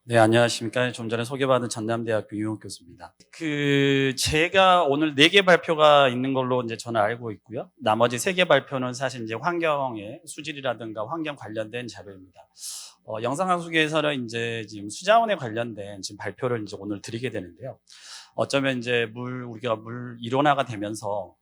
네, 안녕하십니까. 좀 전에 소개받은 전남대학교 유용 교수입니다. 제가 오늘 4개 발표가 있는 걸로 이제 저는 알고 있고요. 나머지 3개 발표는 사실 이제 환경의 수질이라든가 환경 관련된 자료입니다. 영상학술계에서는 이제 지금 수자원에 관련된 지금 발표를 이제 오늘 드리게 되는데요. 어쩌면 이제 우리가 물 일원화가 되면서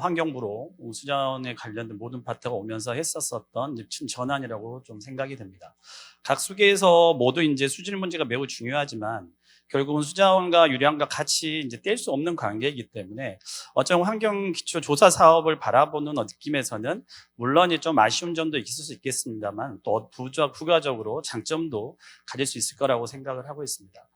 환경부로 수자원에 관련된 모든 파트가 오면서 했었었던 이제 큰 전환이라고 좀 생각이 됩니다. 각 수계에서 모두 이제 수질 문제가 매우 중요하지만 결국은 수자원과 유량과 같이 이제 뗄 수 없는 관계이기 때문에 어쩌면 환경 기초 조사 사업을 바라보는 느낌에서는 물론 좀 아쉬운 점도 있을 수 있겠습니다만 또 부가적으로 장점도 가질 수 있을 거라고 생각을 하고 있습니다.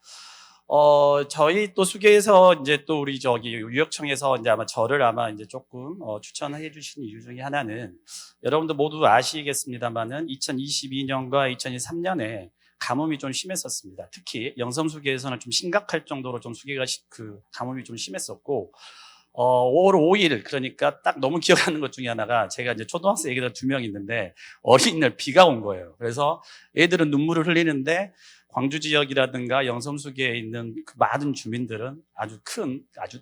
저희 또 수계에서 이제 또 우리 유역청에서 이제 아마 저를 아마 이제 조금 추천해 주신 이유 중에 하나는 여러분들 모두 아시겠습니다만은 2022년과 2023년에 가뭄이 좀 심했었습니다. 특히 영섬수계에서는 좀 심각할 정도로 좀 수계가 가뭄이 좀 심했었고 5월 5일 그러니까 딱 너무 기억하는 것 중에 하나가 제가 이제 초등학생 애기들 2명 있는데 어린이날 비가 온 거예요. 그래서 애들은 눈물을 흘리는데 광주 지역이라든가 영섬수계에 있는 그 많은 주민들은 아주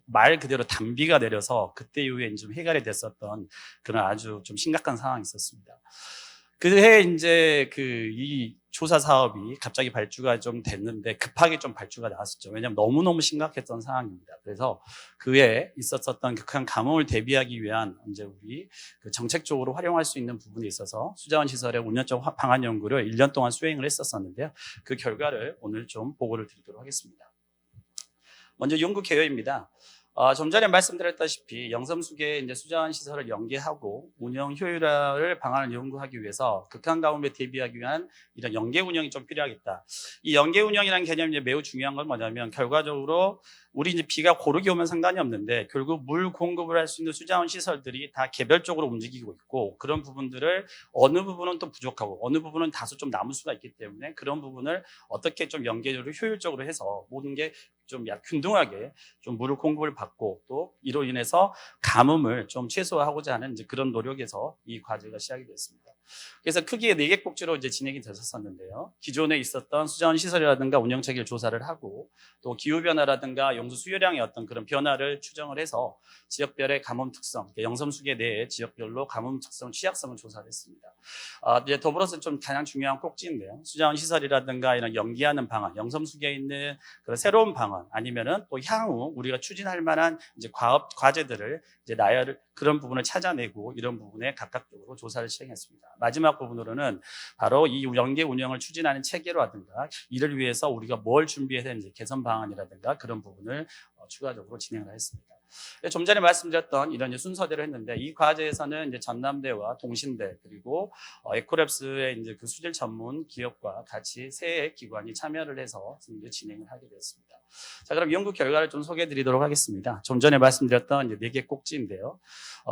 말 그대로 단비가 내려서 그때 이후에 좀 해결이 됐었던 그런 아주 좀 심각한 상황이 있었습니다. 그해 이제 이 조사 사업이 갑자기 발주가 좀 됐는데 급하게 좀 발주가 나왔었죠. 왜냐하면 너무너무 심각했던 상황입니다. 그래서 그해 있었었던 극한 가뭄을 대비하기 위한 이제 우리 정책적으로 활용할 수 있는 부분에 있어서 수자원 시설의 운영적 방안 연구를 1년 동안 수행을 했었었는데요. 그 결과를 오늘 좀 보고를 드리도록 하겠습니다. 먼저 연구 개요입니다. 좀 전에 말씀드렸다시피 영섬수계 이제 수자원 시설을 연계하고 운영 효율화를 방안을 연구하기 위해서 극한 가뭄에 대비하기 위한 이런 연계 운영이 좀 필요하겠다. 이 연계 운영이라는 개념이 매우 중요한 건 뭐냐면 결과적으로 우리 이제 비가 고르게 오면 상관이 없는데 결국 물 공급을 할 수 있는 수자원 시설들이 다 개별적으로 움직이고 있고 그런 부분들을 어느 부분은 또 부족하고 어느 부분은 다소 좀 남을 수가 있기 때문에 그런 부분을 어떻게 좀 연계적으로 효율적으로 해서 모든 게 좀 균등하게 좀 물을 공급을 받고 또 이로 인해서 가뭄을 좀 최소화하고자 하는 이제 그런 노력에서 이 과제가 시작이 됐습니다. 그래서 크게 4개 꼭지로 이제 진행이 됐었는데요. 기존에 있었던 수자원 시설이라든가 운영 체계를 조사를 하고 또 기후 변화라든가 용수 수요량의 어떤 그런 변화를 추정을 해서 지역별의 가뭄 특성, 영섬수계 내에 지역별로 가뭄 특성, 취약성을 조사를 했습니다. 이제 더불어서 좀 가장 중요한 꼭지인데요. 수자원 시설이라든가 이런 연기하는 방안, 영섬수계에 있는 그런 새로운 방안 아니면은 또 향후 우리가 추진할 만한 이제 과제들을 이제 나열을 그런 부분을 찾아내고 이런 부분에 각각적으로 조사를 시행했습니다. 마지막 부분으로는 바로 이 연계 운영을 추진하는 체계라든가 이를 위해서 우리가 뭘 준비해야 되는지 개선 방안이라든가 그런 부분을 추가적으로 진행을 했습니다. 좀 전에 말씀드렸던 이런 순서대로 했는데 이 과제에서는 이제 전남대와 동신대 그리고 에코랩스의 이제 그 수질 전문 기업과 같이 세 기관이 참여를 해서 이제 진행을 하게 되었습니다. 자, 그럼 연구 결과를 좀 소개해 드리도록 하겠습니다. 좀 전에 말씀드렸던 이제 4개 꼭지인데요.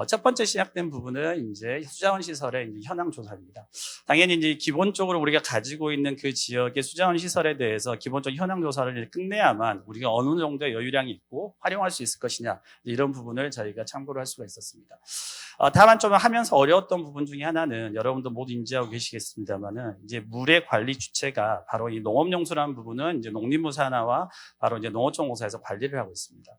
첫 번째 시작된 부분은 이제 수자원 시설의 이제 현황 조사입니다. 당연히 이제 기본적으로 우리가 가지고 있는 그 지역의 수자원 시설에 대해서 기본적 현황 조사를 끝내야만 우리가 어느 정도의 여유량이 있고 활용할 수 있을 것이냐 이런 부분을 저희가 참고를 할 수가 있었습니다. 다만 좀 하면서 어려웠던 부분 중에 하나는 여러분도 모두 인지하고 계시겠습니다만은 이제 물의 관리 주체가 바로 이 농업용수라는 부분은 이제 농림부 산하와 바로 이제 농어촌공사에서 관리를 하고 있습니다.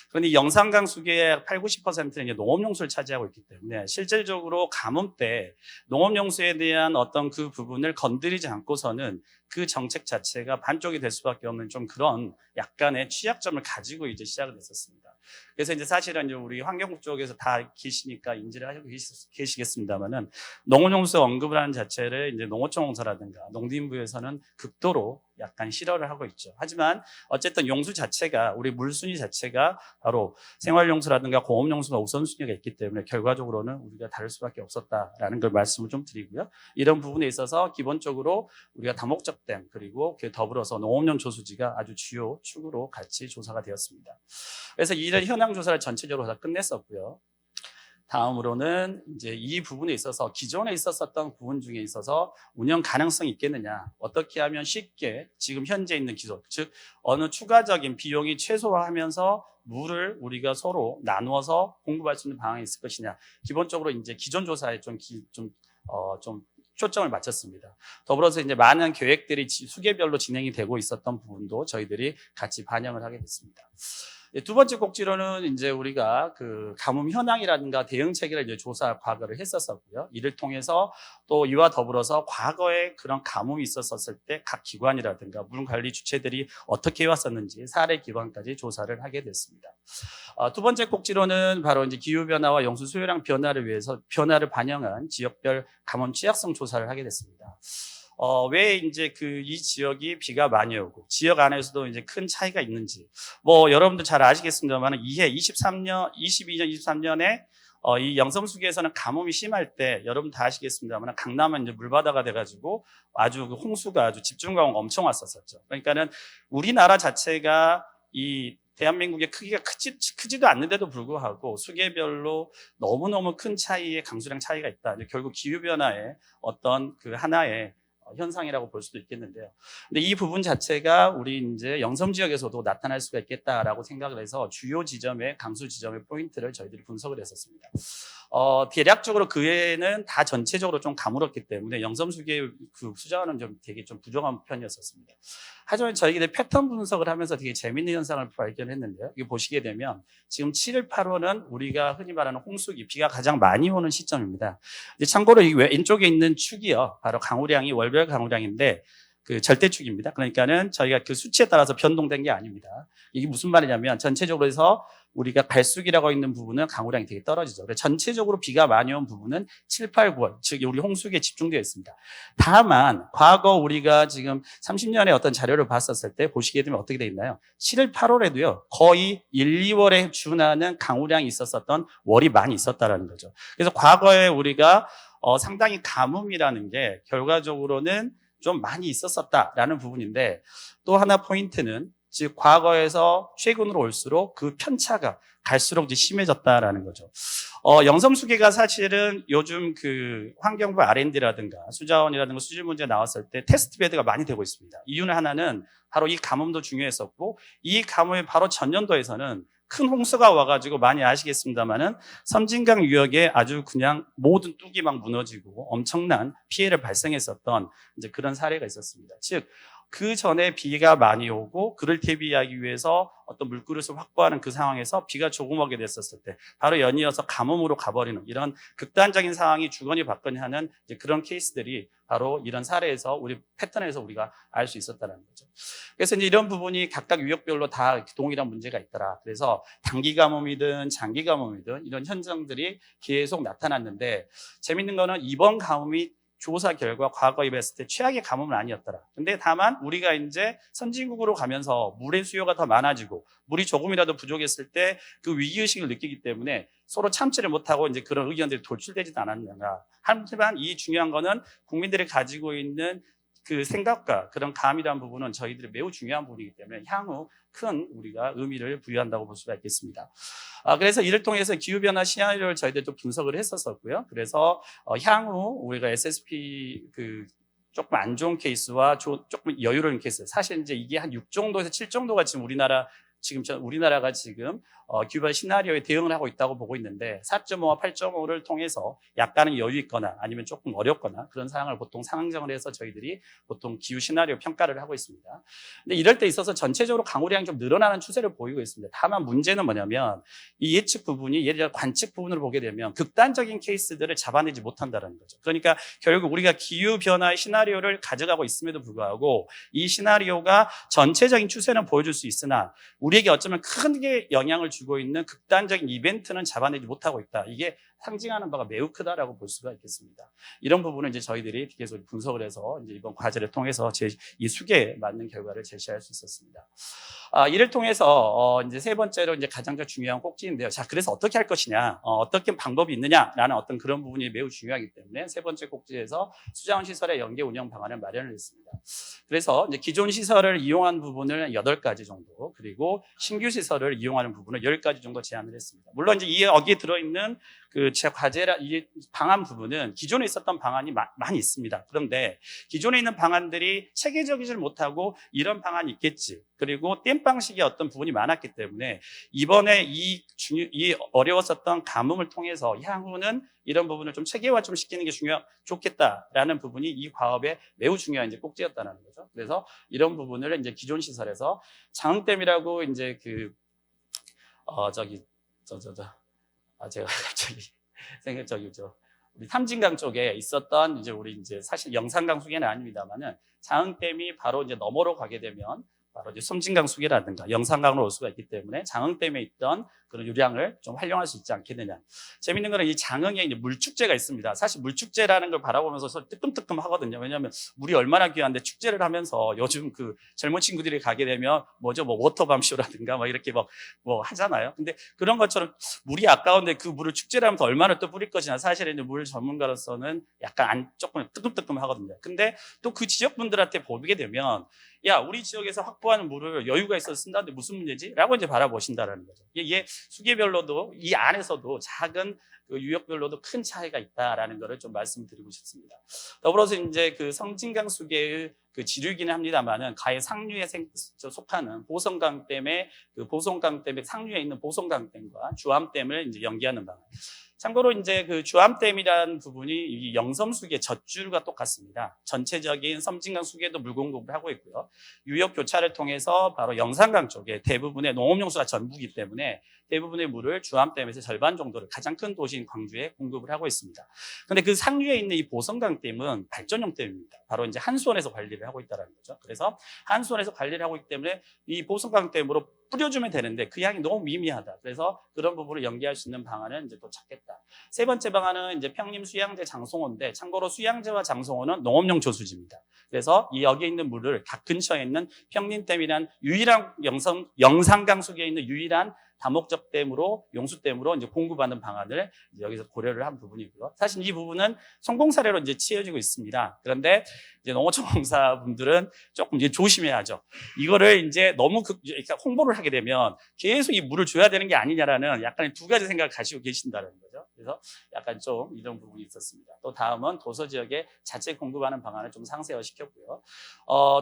그런데 영산강 수계의 8, 90%는 이제 농업용수를 차지하고 있기 때문에 실질적으로 가뭄 때 농업용수에 대한 어떤 그 부분을 건드리지 않고서는 그 정책 자체가 반쪽이 될 수밖에 없는 좀 그런 약간의 취약점을 가지고 이제 시작을 했었습니다. 그래서 이제 사실은 이제 우리 환경국 쪽에서 다 계시니까 인지를 하고 계시겠습니다만은 농어용수 언급을 하는 자체를 이제 농어촌공사라든가 농림부에서는 극도로 약간 싫어를 하고 있죠. 하지만 어쨌든 용수 자체가 우리 물순위 자체가 바로 생활용수라든가 공업용수가 우선순위가 있기 때문에 결과적으로는 우리가 다를 수밖에 없었다라는 걸 말씀을 좀 드리고요. 이런 부분에 있어서 기본적으로 우리가 다목적댐 그리고 더불어서 농업용 조수지가 아주 주요 축으로 같이 조사가 되었습니다. 그래서 이런 현황 조사를 전체적으로 다 끝냈었고요. 다음으로는 이제 이 부분에 있어서 기존에 있었던 부분 중에 있어서 운영 가능성이 있겠느냐, 어떻게 하면 쉽게 지금 현재 있는 기존, 즉 어느 추가적인 비용이 최소화하면서 물을 우리가 서로 나누어서 공급할 수 있는 방안이 있을 것이냐. 기본적으로 이제 기존 조사에 좀 초점을 맞췄습니다. 더불어서 이제 많은 계획들이 수계별로 진행이 되고 있었던 부분도 저희들이 같이 반영을 하게 됐습니다. 두 번째 꼭지로는 이제 우리가 그 가뭄 현황이라든가 대응 체계를 이제 조사 과거를 했었었고요. 이를 통해서 또 이와 더불어서 과거에 그런 가뭄이 있었을 때 각 기관이라든가 물 관리 주체들이 어떻게 해왔었는지 사례 기관까지 조사를 하게 됐습니다. 두 번째 꼭지로는 바로 이제 기후 변화와 영수 수요량 변화를 위해서 변화를 반영한 지역별 가뭄 취약성 조사를 하게 됐습니다. 왜 이제 이 지역이 비가 많이 오고 지역 안에서도 이제 큰 차이가 있는지 여러분들 잘 아시겠습니다만 22년, 23년에 이 영성수기에서는 가뭄이 심할 때 여러분 다 아시겠습니다만 강남은 이제 물바다가 돼가지고 아주 그 홍수가 아주 집중강우가 엄청 왔었죠. 그러니까는 우리나라 자체가 이 대한민국의 크기가 크지도 않는데도 불구하고 수계별로 너무너무 큰 차이의 강수량 차이가 있다. 결국 기후변화의 어떤 그 하나의 현상이라고 볼 수도 있겠는데요. 근데 이 부분 자체가 우리 이제 영섬 지역에서도 나타날 수가 있겠다라고 생각을 해서 주요 지점의 강수 지점의 포인트를 저희들이 분석을 했었습니다. 대략적으로 그 외에는 다 전체적으로 좀 가물었기 때문에 영섬수기의 그 수자원은 좀 되게 좀 부족한 편이었었습니다. 하지만 저희들이 패턴 분석을 하면서 되게 재밌는 현상을 발견했는데요. 이거 보시게 되면 지금 7월, 8월은 우리가 흔히 말하는 홍수기, 비가 가장 많이 오는 시점입니다. 이제 참고로 이 왼쪽에 있는 축이요, 바로 강우량이 월별 강우량인데 그 절대축입니다. 그러니까는 저희가 그 수치에 따라서 변동된 게 아닙니다. 이게 무슨 말이냐면 전체적으로 해서 우리가 갈수기라고 있는 부분은 강우량이 되게 떨어지죠. 그래서 전체적으로 비가 많이 온 부분은 7, 8, 9월, 즉 우리 홍수기에 집중되어 있습니다. 다만 과거 우리가 지금 30년의 어떤 자료를 봤었을 때 보시게 되면 어떻게 되어 있나요? 7월, 8월에도요 거의 1, 2월에 준하는 강우량이 있었던 월이 많이 있었다라는 거죠. 그래서 과거에 우리가 상당히 가뭄이라는 게 결과적으로는 좀 많이 있었다라는 부분인데, 또 하나 포인트는 즉 과거에서 최근으로 올수록 그 편차가 갈수록 이제 심해졌다라는 거죠. 영섬수기가 사실은 요즘 그 환경부 R&D라든가 수자원이라든가 수질 문제 나왔을 때 테스트 베드가 많이 되고 있습니다. 이유는 하나는 바로 이 가뭄도 중요했었고, 이 가뭄의 바로 전년도에서는 큰 홍수가 와가지고 많이 아시겠습니다만은 섬진강 유역에 아주 그냥 모든 뚝이 막 무너지고 엄청난 피해를 발생했었던 이제 그런 사례가 있었습니다. 즉, 그 전에 비가 많이 오고 그를 대비하기 위해서 어떤 물그릇을 확보하는 그 상황에서 비가 조금 오게 됐었을 때 바로 연이어서 가뭄으로 가버리는 이런 극단적인 상황이 주거니 받거니 하는 이제 그런 케이스들이 바로 이런 사례에서 우리 패턴에서 우리가 알 수 있었다는 거죠. 그래서 이제 이런 부분이 각각 유역별로 다 동일한 문제가 있더라. 그래서 단기 가뭄이든 장기 가뭄이든 이런 현상들이 계속 나타났는데, 재밌는 거는 이번 가뭄이 조사 결과 과거에 봤을 때 최악의 가뭄은 아니었더라. 근데 다만 우리가 이제 선진국으로 가면서 물의 수요가 더 많아지고 물이 조금이라도 부족했을 때 그 위기의식을 느끼기 때문에 서로 참지를 못하고 이제 그런 의견들이 돌출되지도 않았는가. 하지만 이 중요한 거는 국민들이 가지고 있는 그 생각과 그런 감이라는 부분은 저희들이 매우 중요한 부분이기 때문에 향후 큰 우리가 의미를 부여한다고 볼 수가 있겠습니다. 그래서 이를 통해서 기후변화 시나리오를 저희들도 분석을 했었고요. 그래서 향후 우리가 SSP 그 조금 안 좋은 케이스와 조금 여유로운 케이스, 사실 이제 이게 한 6 정도에서 7 정도가 지금 우리나라가 지금 기후변화 시나리오에 대응을 하고 있다고 보고 있는데, 4.5와 8.5를 통해서 약간은 여유 있거나 아니면 조금 어렵거나 그런 상황을 보통 상정을 해서 저희들이 보통 기후 시나리오 평가를 하고 있습니다. 근데 이럴 때 있어서 전체적으로 강우량이 좀 늘어나는 추세를 보이고 있습니다. 다만 문제는 뭐냐면 이 예측 부분이 예를 들어 관측 부분을 보게 되면 극단적인 케이스들을 잡아내지 못한다는 거죠. 그러니까 결국 우리가 기후변화의 시나리오를 가져가고 있음에도 불구하고 이 시나리오가 전체적인 추세는 보여줄 수 있으나 우리에게 어쩌면 크게 영향을 주고 있는 극단적인 이벤트는 잡아내지 못하고 있다. 이게 상징하는 바가 매우 크다라고 볼 수가 있겠습니다. 이런 부분은 이제 저희들이 계속 분석을 해서 이제 이번 과제를 통해서 이 수계에 맞는 결과를 제시할 수 있었습니다. 이를 통해서 이제 세 번째로 이제 가장 중요한 꼭지인데요. 자, 그래서 어떻게 할 것이냐, 어떻게 방법이 있느냐라는 어떤 그런 부분이 매우 중요하기 때문에 세 번째 꼭지에서 수자원 시설의 연계 운영 방안을 마련을 했습니다. 그래서 이제 기존 시설을 이용한 부분을 8가지 정도, 그리고 신규 시설을 이용하는 부분을 10가지 정도 제안을 했습니다. 물론 이제 여기에 들어있는 제 과제라 이 방안 부분은 기존에 있었던 방안이 많이 있습니다. 그런데 기존에 있는 방안들이 체계적이지 못하고 이런 방안이 있겠지. 그리고 땜방식의 어떤 부분이 많았기 때문에 이번에 이 어려웠었던 감흥을 통해서 향후는 이런 부분을 좀 체계화 좀 시키는 게 좋겠다라는 부분이 이 과업의 매우 중요한 이제 꼭지였다는 거죠. 그래서 이런 부분을 이제 기존 시설에서 장흥댐이라고 이제 제가 갑자기 우리 삼진강 쪽에 있었던 우리 사실 영산강 수계는 아닙니다만은 장흥댐이 바로 이제 너머로 가게 되면 바로 이제 섬진강 수계라든가 영산강으로 올 수가 있기 때문에 장흥댐에 있던 그런 유량을 좀 활용할 수 있지 않겠느냐. 재밌는 거는 이 장흥에 이제 물축제가 있습니다. 사실 물축제라는 걸 바라보면서 뜨끔뜨끔 하거든요. 왜냐하면 물이 얼마나 귀한데 축제를 하면서 요즘 젊은 친구들이 가게 되면 워터밤쇼라든가 이렇게 하잖아요. 근데 그런 것처럼 물이 아까운데 그 물을 축제를 하면서 얼마나 또 뿌릴 것이냐. 사실은 물 전문가로서는 약간 조금 뜨끔뜨끔 하거든요. 근데 또 그 지역 분들한테 보게 되면 야, 우리 지역에서 확보하는 물을 여유가 있어서 쓴다는데 무슨 문제지? 라고 이제 바라보신다라는 거죠. 이게 수계별로도 이 안에서도 작은 유역별로도 큰 차이가 있다라는 것을 좀 말씀드리고 싶습니다. 더불어서 이제 섬진강 수계의 지류이기는 합니다만은 가해 상류에 속하는 보성강댐의 보성강댐의 상류에 있는 보성강댐과 주암댐을 이제 연계하는 방안. 참고로 이제 주암댐이라는 부분이 이 영섬수계 젖줄과 똑같습니다. 전체적인 섬진강 수계도 물 공급을 하고 있고요. 유역 교차를 통해서 바로 영산강 쪽에 대부분의 농업용수가 전부이기 때문에 대부분의 물을 주암댐에서 절반 정도를 가장 큰 도시인 광주에 공급을 하고 있습니다. 그런데 그 상류에 있는 이 보성강댐은 발전용 댐입니다. 바로 이제 한수원에서 관리를 하고 있다는 거죠. 그래서 한수원에서 관리를 하고 있기 때문에 이 보성강댐으로 뿌려주면 되는데 그 양이 너무 미미하다. 그래서 그런 부분을 연계할 수 있는 방안은 이제 또 찾겠다. 세 번째 방안은 이제 평림 수양제 장송호인데 참고로 수양제와 장송호는 농업용 저수지입니다. 그래서 여기에 있는 물을 각 근처에 있는 평림댐이란 유일한 영산강 수계에 있는 유일한 다목적 댐으로 용수댐으로 이제 공급하는 방안을 여기서 고려를 한 부분이고요. 사실 이 부분은 성공 사례로 이제 치어지고 있습니다. 그런데 이제 농어촌공사분들은 조금 이제 조심해야죠. 이거를 이제 너무 홍보를 하게 되면 계속 이 물을 줘야 되는 게 아니냐라는 약간 두 가지 생각을 가지고 계신다는 거죠. 그래서 약간 좀 이런 부분이 있었습니다. 또 다음은 도서 지역에 자체 공급하는 방안을 좀 상세화시켰고요.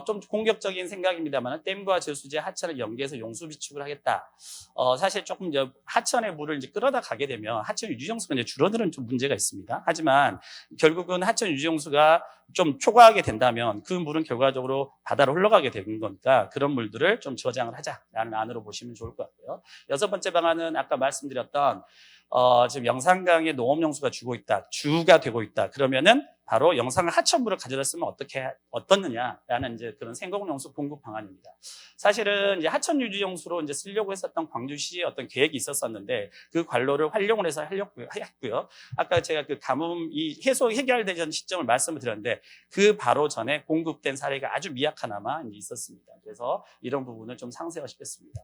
좀 공격적인 생각입니다만 댐과 저수지 하천을 연계해서 용수 비축을 하겠다. 사실 조금 이제 하천의 물을 이제 끌어다 가게 되면 하천 유지용수가 이제 줄어드는 좀 문제가 있습니다. 하지만 결국은 하천 유지용수가 좀 초과하게 된다면 그 물은 결과적으로 바다로 흘러가게 되는 거니까 그런 물들을 좀 저장을 하자라는 안으로 보시면 좋을 것 같고요. 여섯 번째 방안은 아까 말씀드렸던 지금 영산강에 농업용수가 주가 되고 있다. 그러면은 바로 영산강 하천물을 가져다 쓰면 어떻느냐라는 이제 그런 생공용수 공급 방안입니다. 사실은 이제 하천 유지용수로 이제 쓰려고 했었던 광주시의 어떤 계획이 있었었는데 그 관로를 활용을 해서 했고요. 아까 제가 가뭄 해결되던 시점을 말씀을 드렸는데 그 바로 전에 공급된 사례가 아주 미약하나마 이제 있었습니다. 그래서 이런 부분을 좀 상세화시켰습니다.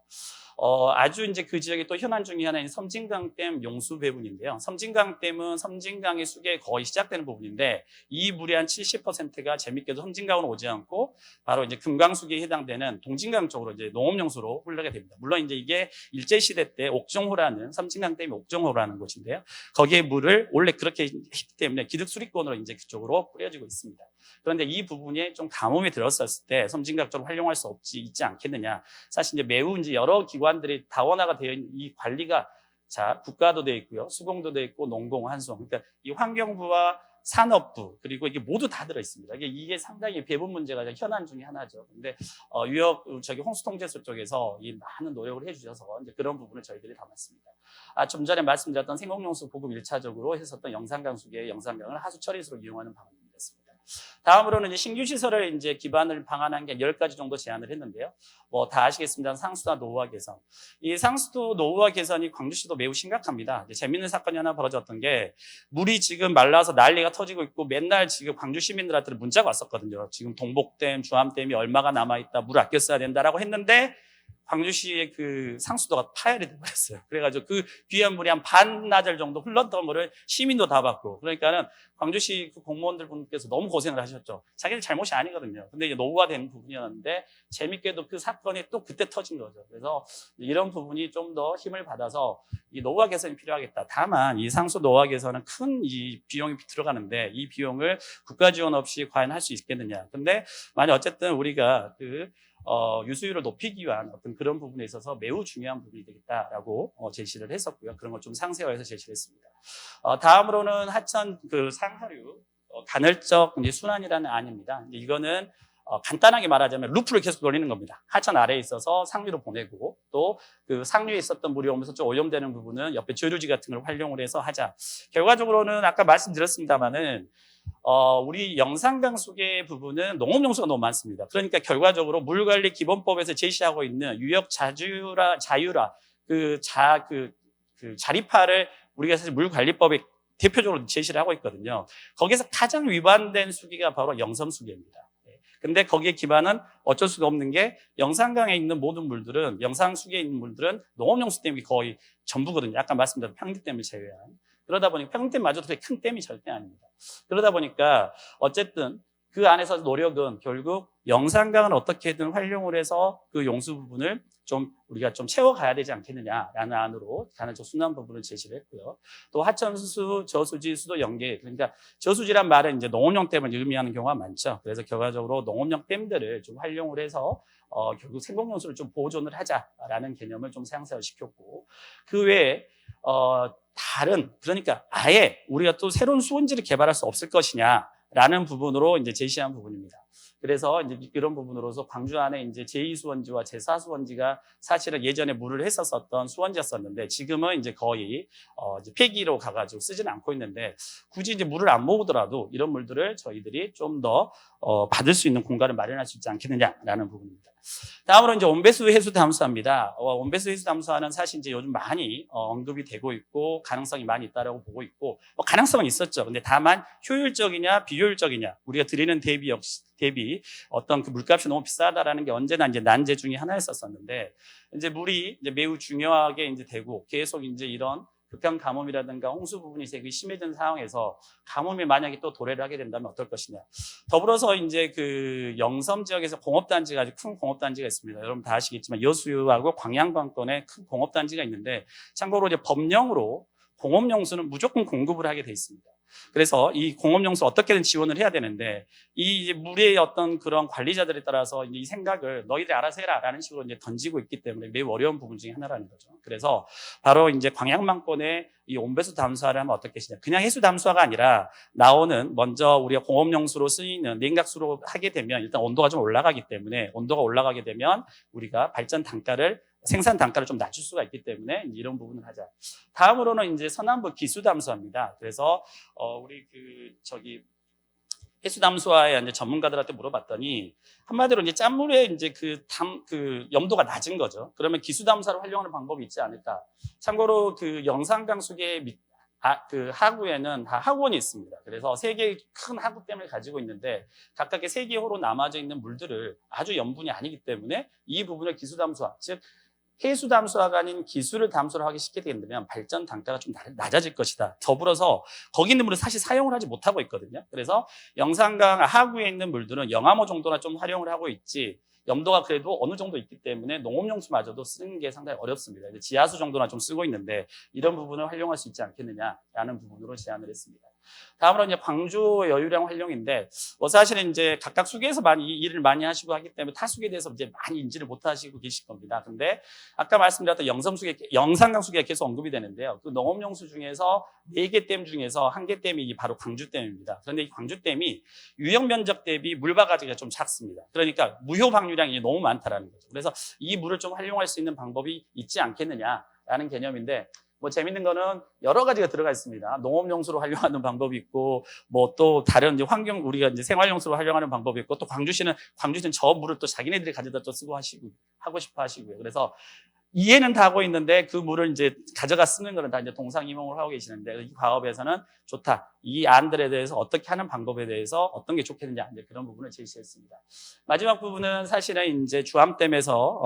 아주 이제 그 지역의 또 현안 중에 하나인 섬진강댐 용수 배분인데요. 섬진강댐은 섬진강의 수계에 거의 시작되는 부분인데 이 물의 한 70%가 재밌게도 섬진강으로 오지 않고 바로 이제 금강수계에 해당되는 동진강 쪽으로 이제 농업용수로 흘러게 됩니다. 물론 이제 이게 일제시대 때 옥정호라는 섬진강댐이 옥정호라는 곳인데요. 거기에 물을 원래 그렇게 했기 때문에 기득수리권으로 이제 그쪽으로 뿌려지고 있습니다. 그런데 이 부분에 좀 가뭄이 들었었을 때 섬진강 쪽으로 활용할 수 있지 않겠느냐. 사실 이제 매우 이제 여러 기관들이 다원화가 되어 있는 이 관리가 국가도 되어 있고요. 수공도 되어 있고 농공, 한수공. 그러니까 이 환경부와 산업부 그리고 이게 모두 다 들어 있습니다. 이게 상당히 배분 문제가 현안 중에 하나죠. 근데 홍수통제소 쪽에서 이 많은 노력을 해주셔서 이제 그런 부분을 저희들이 담았습니다. 좀 전에 말씀드렸던 생공용수 보급 1차적으로 했었던 영산강 수계의 영산강을 하수 처리수로 이용하는 방안입니다. 다음으로는 이제 신규 시설을 이제 기반을 방안한 게 10가지 정도 제안을 했는데요. 다 아시겠습니다. 상수도 노후화 개선. 이 상수도 노후화 개선이 광주시도 매우 심각합니다. 재밌는 사건이 하나 벌어졌던 게 물이 지금 말라서 난리가 터지고 있고 맨날 지금 광주 시민들한테 문자가 왔었거든요. 지금 동복댐, 주암댐이 얼마가 남아있다, 물 아껴 써야 된다라고 했는데 광주시의 그 상수도가 파열이 돼버렸어요. 그래가지고 그 귀한 물이 한 반나절 정도 흘렀던 물을 시민도 다 받고, 그러니까는 광주시 그 공무원들 분께서 너무 고생을 하셨죠. 자기들 잘못이 아니거든요. 근데 이제 노후가 되는 부분이었는데 재밌게도 그 사건이 또 그때 터진 거죠. 그래서 이런 부분이 좀 더 힘을 받아서 이 노후화 개선이 필요하겠다. 다만 이 상수 노후화 개선은 큰 이 비용이 들어가는데 이 비용을 국가 지원 없이 과연 할 수 있겠느냐. 근데 만약 어쨌든 우리가 유수율을 높이기 위한 어떤 그런 부분에 있어서 매우 중요한 부분이 되겠다라고 제시를 했었고요. 그런 걸 좀 상세화해서 제시를 했습니다. 다음으로는 하천 그 상하류 간헐적 이제 순환이라는 안입니다. 이제 이거는 간단하게 말하자면 루프를 계속 돌리는 겁니다. 하천 아래에 있어서 상류로 보내고 또 그 상류에 있었던 물이 오면서 좀 오염되는 부분은 옆에 조류지 같은 걸 활용을 해서 하자. 결과적으로는 아까 말씀드렸습니다마는 우리 영산강 수계 부분은 농업용수가 너무 많습니다. 그러니까 결과적으로 물관리기본법에서 제시하고 있는 유역 자유라 그 자리파를 우리가 사실 물관리법에 대표적으로 제시를 하고 있거든요. 거기서 가장 위반된 수기가 바로 영섬수기입니다. 근데 거기에 기반은 어쩔 수가 없는 게 영산강에 있는 모든 물들은, 영산수기에 있는 물들은 농업용수 댐이 거의 전부거든요. 아까 말씀드린 평택댐을 제외한. 그러다 보니까 평택댐마저도 그렇게 큰 댐이 절대 아닙니다. 그러다 보니까 어쨌든 그 안에서 노력은 결국 영산강을 어떻게든 활용을 해서 그 용수 부분을 좀 우리가 좀 채워가야 되지 않겠느냐라는 안으로 간헐적 순환 부분을 제시를 했고요. 또 하천수, 저수지, 수도 연계, 그러니까 저수지란 말은 이제 농업용 댐을 의미하는 경우가 많죠. 그래서 결과적으로 농업용 댐들을 좀 활용을 해서 결국 생동용수를 좀 보존을 하자라는 개념을 좀 상세화시켰고, 그 외에 다른, 그러니까 아예 우리가 또 새로운 수원지를 개발할 수 없을 것이냐라는 부분으로 이제 제시한 부분입니다. 그래서 이제 이런 부분으로서 광주 안에 이제 제2수원지와 제4수원지가 사실은 예전에 물을 했었던 수원지였었는데 지금은 이제 거의 이제 폐기로 가가지고 쓰지는 않고 있는데, 굳이 이제 물을 안 모으더라도 이런 물들을 저희들이 좀 더 받을 수 있는 공간을 마련할 수 있지 않겠느냐라는 부분입니다. 다음으로 이제 온배수 해수 담수화입니다. 온배수 해수 담수화는 사실 이제 요즘 많이 언급이 되고 있고 가능성이 많이 있다라고 보고 있고, 가능성은 있었죠. 근데 다만 효율적이냐 비효율적이냐, 우리가 드리는 대비 어떤 그 물값이 너무 비싸다라는 게 언제나 이제 난제 중에 하나였었는데, 이제 물이 이제 매우 중요하게 이제 되고 계속 이제 이런 극한 가뭄이라든가 홍수 부분이 되게 심해진 상황에서 가뭄이 만약에 또 도래를 하게 된다면 어떨 것이냐. 더불어서 이제 그 영섬 지역에서 공업단지가 아주 큰 공업단지가 있습니다. 여러분 다 아시겠지만 여수하고 광양반권에 큰 공업단지가 있는데, 참고로 이제 법령으로 공업용수는 무조건 공급을 하게 돼 있습니다. 그래서 이 공업용수 어떻게든 지원을 해야 되는데, 이 이제 물의 어떤 그런 관리자들에 따라서 이제 이 생각을 너희들 알아서 해라라는 식으로 이제 던지고 있기 때문에 매우 어려운 부분 중에 하나라는 거죠. 그래서 바로 이제 광양만권에 이 온배수 담수화를 하면 어떻겠느냐. 그냥 해수 담수화가 아니라 나오는 먼저 우리가 공업용수로 쓰이는 냉각수로 하게 되면 일단 온도가 좀 올라가기 때문에, 온도가 올라가게 되면 우리가 발전 단가를, 생산 단가를 좀 낮출 수가 있기 때문에 이런 부분을 하자. 다음으로는 이제 서남부 기수 담수화입니다. 그래서 우리 해수 담수화의 이제 전문가들한테 물어봤더니 한마디로 이제 짠물에 이제 그 염도가 낮은 거죠. 그러면 기수 담수화를 활용하는 방법이 있지 않을까. 참고로 그 영산강 수계 그 하구에는 다 하구원이 있습니다. 그래서 세 개의 큰 하구댐을 가지고 있는데 각각의 세 개의 호로 남아져 있는 물들을 아주 염분이 아니기 때문에 이 부분을 기수 담수화, 즉 해수 담수화가 아닌 기수를 담수를 하기 쉽게 된다면 발전 단가가 좀 낮아질 것이다. 더불어서 거기 있는 물을 사실 사용을 하지 못하고 있거든요. 그래서 영산강 하구에 있는 물들은 영암호 정도나 좀 활용을 하고 있지, 염도가 그래도 어느 정도 있기 때문에 농업용수마저도 쓰는 게 상당히 어렵습니다. 이제 지하수 정도나 좀 쓰고 있는데 이런 부분을 활용할 수 있지 않겠느냐라는 부분으로 제안을 했습니다. 다음으로 이제 광주 여유량 활용인데, 사실은 이제 각각 수계에서 많이 일을 많이 하시고 하기 때문에 타수계에 대해서 이제 많이 인지를 못 하시고 계실 겁니다. 근데 아까 말씀드렸던 영산강 수계가 계속 언급이 되는데요. 그 농업용수 중에서 4개 댐 중에서 1개 댐이 바로 광주댐입니다. 그런데 이 광주댐이 유역 면적 대비 물바가지가 좀 작습니다. 그러니까 무효 방류량이 너무 많다라는 거죠. 그래서 이 물을 좀 활용할 수 있는 방법이 있지 않겠느냐라는 개념인데, 재밌는 거는 여러 가지가 들어가 있습니다. 농업용수로 활용하는 방법이 있고, 또 다른 이제 우리가 이제 생활용수로 활용하는 방법이 있고, 또 광주시는 저 물을 또 자기네들이 가져다 또 하고 싶어 하시고요. 그래서 이해는 다 하고 있는데 그 물을 이제 가져가 쓰는 거는 다 이제 동상이몽을 하고 계시는데, 이 과업에서는 좋다. 이 안들에 대해서 어떻게 하는 방법에 대해서 어떤 게 좋겠느냐 이제 그런 부분을 제시했습니다. 마지막 부분은 사실은 이제 주암댐에서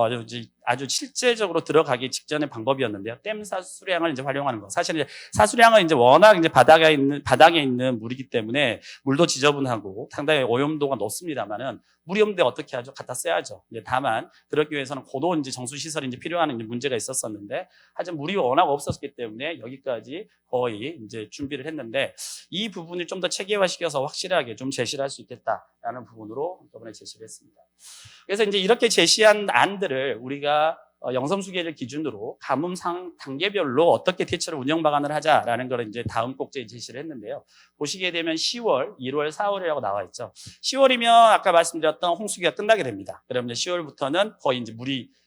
아주 실제적으로 들어가기 직전의 방법이었는데요. 댐 사수량을 이제 활용하는 거. 사실 이제 사수량은 이제 워낙 이제 바닥에 있는 물이기 때문에 물도 지저분하고 상당히 오염도가 높습니다만은 물이 없는데 어떻게 하죠? 갖다 써야죠. 이제 다만 그러기 위해서는 고도 이제 정수 시설이 이제 필요한 이제 문제가 있었었는데 하지만 물이 워낙 없었기 때문에 여기까지 거의 이제 준비를 했는데 이 부분을 좀 더 체계화시켜서 확실하게 좀 제시를 할 수 있겠다라는 부분으로 이번에 제시를 했습니다. 그래서 이제 이렇게 제시한 안들을 우리가 영섬수계를 기준으로 가뭄상 단계별로 어떻게 대처를 운영 방안을 하자라는 걸 이제 다음 꼭지에 제시를 했는데요. 보시게 되면 10월, 1월, 4월이라고 나와 있죠. 10월이면 아까 말씀드렸던 홍수기가 끝나게 됩니다. 그러면 10월부터는 거의 이제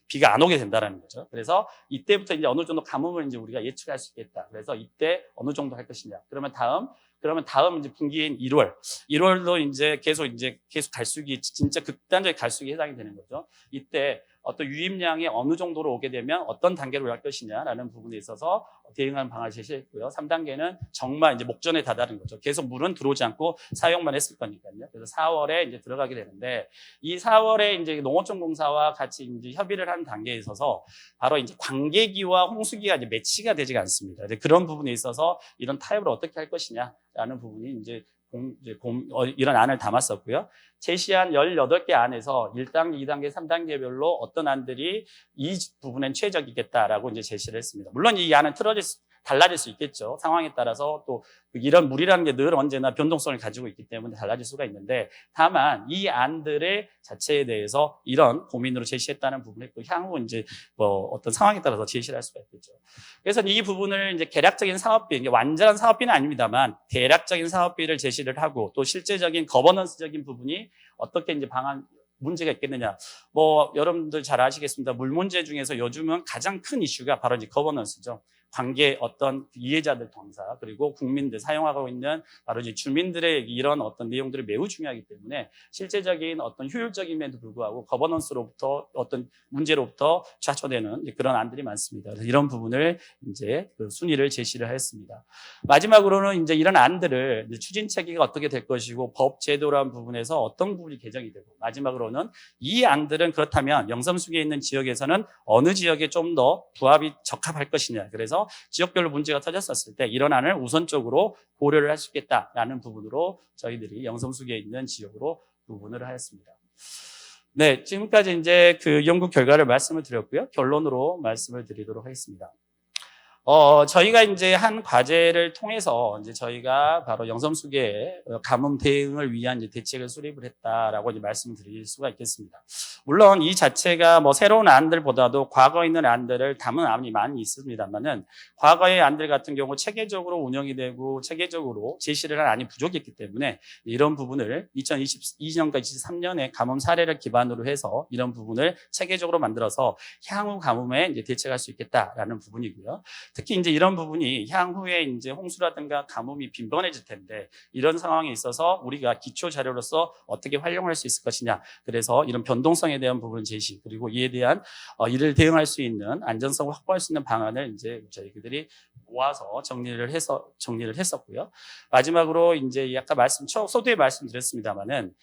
비가 안 오게 된다라는 거죠. 그래서 이때부터 이제 어느 정도 가뭄을 이제 우리가 예측할 수 있겠다. 그래서 이때 어느 정도 할 것이냐. 그러면 다음 이제 분기인 1월도 이제 계속 갈수기, 진짜 극단적인 갈수기 해당이 되는 거죠. 이때 어떤 유입량이 어느 정도로 오게 되면 어떤 단계로 갈 것이냐라는 부분에 있어서 대응하는 방안을 제시했고요. 3단계는 정말 이제 목전에 다다른 거죠. 계속 물은 들어오지 않고 사용만 했을 거니까요. 그래서 4월에 이제 들어가게 되는데 이 4월에 이제 농어촌공사와 같이 이제 협의를 하는 단계에 있어서 바로 이제 관계기와 홍수기가 이제 매치가 되지가 않습니다. 이제 그런 부분에 있어서 이런 타협을 어떻게 할 것이냐라는 부분이 이런 안을 담았었고요. 제시한 18개 안에서 1단계, 2단계, 3단계별로 어떤 안들이 이 부분엔 최적이겠다라고 이제 제시를 했습니다. 물론 이 안은 달라질 수 있겠죠. 상황에 따라서 또 이런 물이라는 게 늘 언제나 변동성을 가지고 있기 때문에 달라질 수가 있는데 다만 이 안들의 자체에 대해서 이런 고민으로 제시했다는 부분에 또 향후 이제 어떤 상황에 따라서 제시를 할 수가 있겠죠. 그래서 이 부분을 이제 개략적인 사업비, 이게 완전한 사업비는 아닙니다만 대략적인 사업비를 제시를 하고 또 실제적인 거버넌스적인 부분이 어떻게 이제 문제가 있겠느냐. 여러분들 잘 아시겠습니다. 물 문제 중에서 요즘은 가장 큰 이슈가 바로 이제 거버넌스죠. 관계 어떤 이해자들 동사 그리고 국민들 사용하고 있는 바로 이제 주민들의 이런 어떤 내용들이 매우 중요하기 때문에 실제적인 어떤 효율적임에도 불구하고 거버넌스로부터 어떤 문제로부터 좌초되는 그런 안들이 많습니다. 그래서 이런 부분을 이제 그 순위를 제시를 했습니다. 마지막으로는 이제 이런 안들을 이제 추진 체계가 어떻게 될 것이고 법 제도라는 부분에서 어떤 부분이 개정이 되고 마지막으로는 이 안들은 그렇다면 영섬수계에 있는 지역에서는 어느 지역에 좀 더 부합이 적합할 것이냐. 그래서 지역별로 문제가 터졌었을 때 이런 안을 우선적으로 고려를 할 수 있겠다라는 부분으로 저희들이 영섬수계에 있는 지역으로 부분을 하였습니다. 네, 지금까지 이제 그 연구 결과를 말씀을 드렸고요. 결론으로 말씀을 드리도록 하겠습니다. 저희가 이제 한 과제를 통해서 이제 저희가 바로 영섬수계 가뭄 대응을 위한 이제 대책을 수립을 했다라고 이제 말씀을 드릴 수가 있겠습니다. 물론 이 자체가 새로운 안들보다도 과거에 있는 안들을 담은 안이 많이 있습니다만은 과거의 안들 같은 경우 체계적으로 운영이 되고 체계적으로 제시를 한 안이 부족했기 때문에 이런 부분을 2022년과 23년의 가뭄 사례를 기반으로 해서 이런 부분을 체계적으로 만들어서 향후 가뭄에 이제 대책할 수 있겠다라는 부분이고요. 특히 이제 이런 부분이 향후에 이제 홍수라든가 가뭄이 빈번해질 텐데 이런 상황에 있어서 우리가 기초 자료로서 어떻게 활용할 수 있을 것이냐. 그래서 이런 변동성에 대한 부분 제시 그리고 이에 대한 이를 대응할 수 있는 안전성을 확보할 수 있는 방안을 이제 저희들이 모아서 정리를 했었고요. 마지막으로 이제 아까 소두에 말씀드렸습니다만은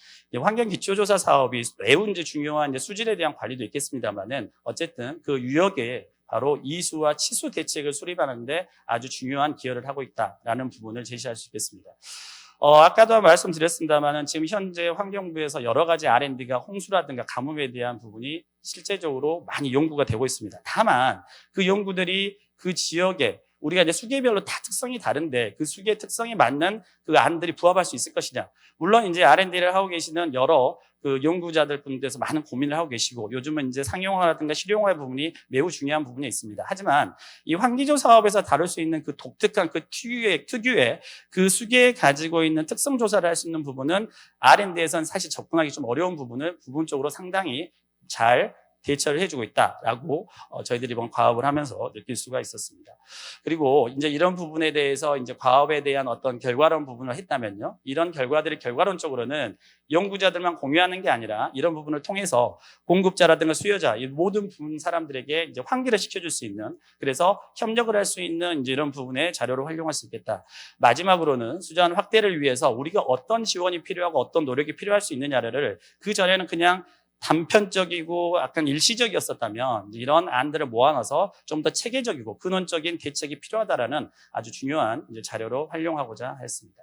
환경 기초조사 사업이 매우 이제 중요한 이제 수질에 대한 관리도 있겠습니다만은 어쨌든 그 유역에 바로 이수와 치수 대책을 수립하는데 아주 중요한 기여를 하고 있다라는 부분을 제시할 수 있겠습니다. 아까도 말씀드렸습니다만은 지금 현재 환경부에서 여러 가지 R&D가 홍수라든가 가뭄에 대한 부분이 실제적으로 많이 연구가 되고 있습니다. 다만 그 연구들이 그 지역에 우리가 이제 수계별로 다 특성이 다른데 그 수계 특성에 맞는 그 안들이 부합할 수 있을 것이냐. 물론 이제 R&D를 하고 계시는 여러 그 연구자들 분들에서 많은 고민을 하고 계시고 요즘은 이제 상용화라든가 실용화의 부분이 매우 중요한 부분이 있습니다. 하지만 이 환기조 사업에서 다룰 수 있는 그 독특한 그 특유의 그 수계에 가지고 있는 특성 조사를 할 수 있는 부분은 R&D에서는 사실 접근하기 좀 어려운 부분을 부분적으로 상당히 잘 대처를 해주고 있다라고 저희들이 이번 과업을 하면서 느낄 수가 있었습니다. 그리고 이제 이런 부분에 대해서 이제 과업에 대한 어떤 결과론 부분을 했다면요. 이런 결과들이 결과론적으로는 연구자들만 공유하는 게 아니라 이런 부분을 통해서 공급자라든가 수요자, 이 모든 부분 사람들에게 이제 환기를 시켜줄 수 있는, 그래서 협력을 할 수 있는 이제 이런 부분의 자료를 활용할 수 있겠다. 마지막으로는 수자원 확대를 위해서 우리가 어떤 지원이 필요하고 어떤 노력이 필요할 수 있느냐를 그 전에는 그냥 단편적이고 약간 일시적이었었다면 이런 안들을 모아놔서 좀 더 체계적이고 근원적인 대책이 필요하다라는 아주 중요한 이제 자료로 활용하고자 했습니다.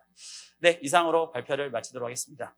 네, 이상으로 발표를 마치도록 하겠습니다.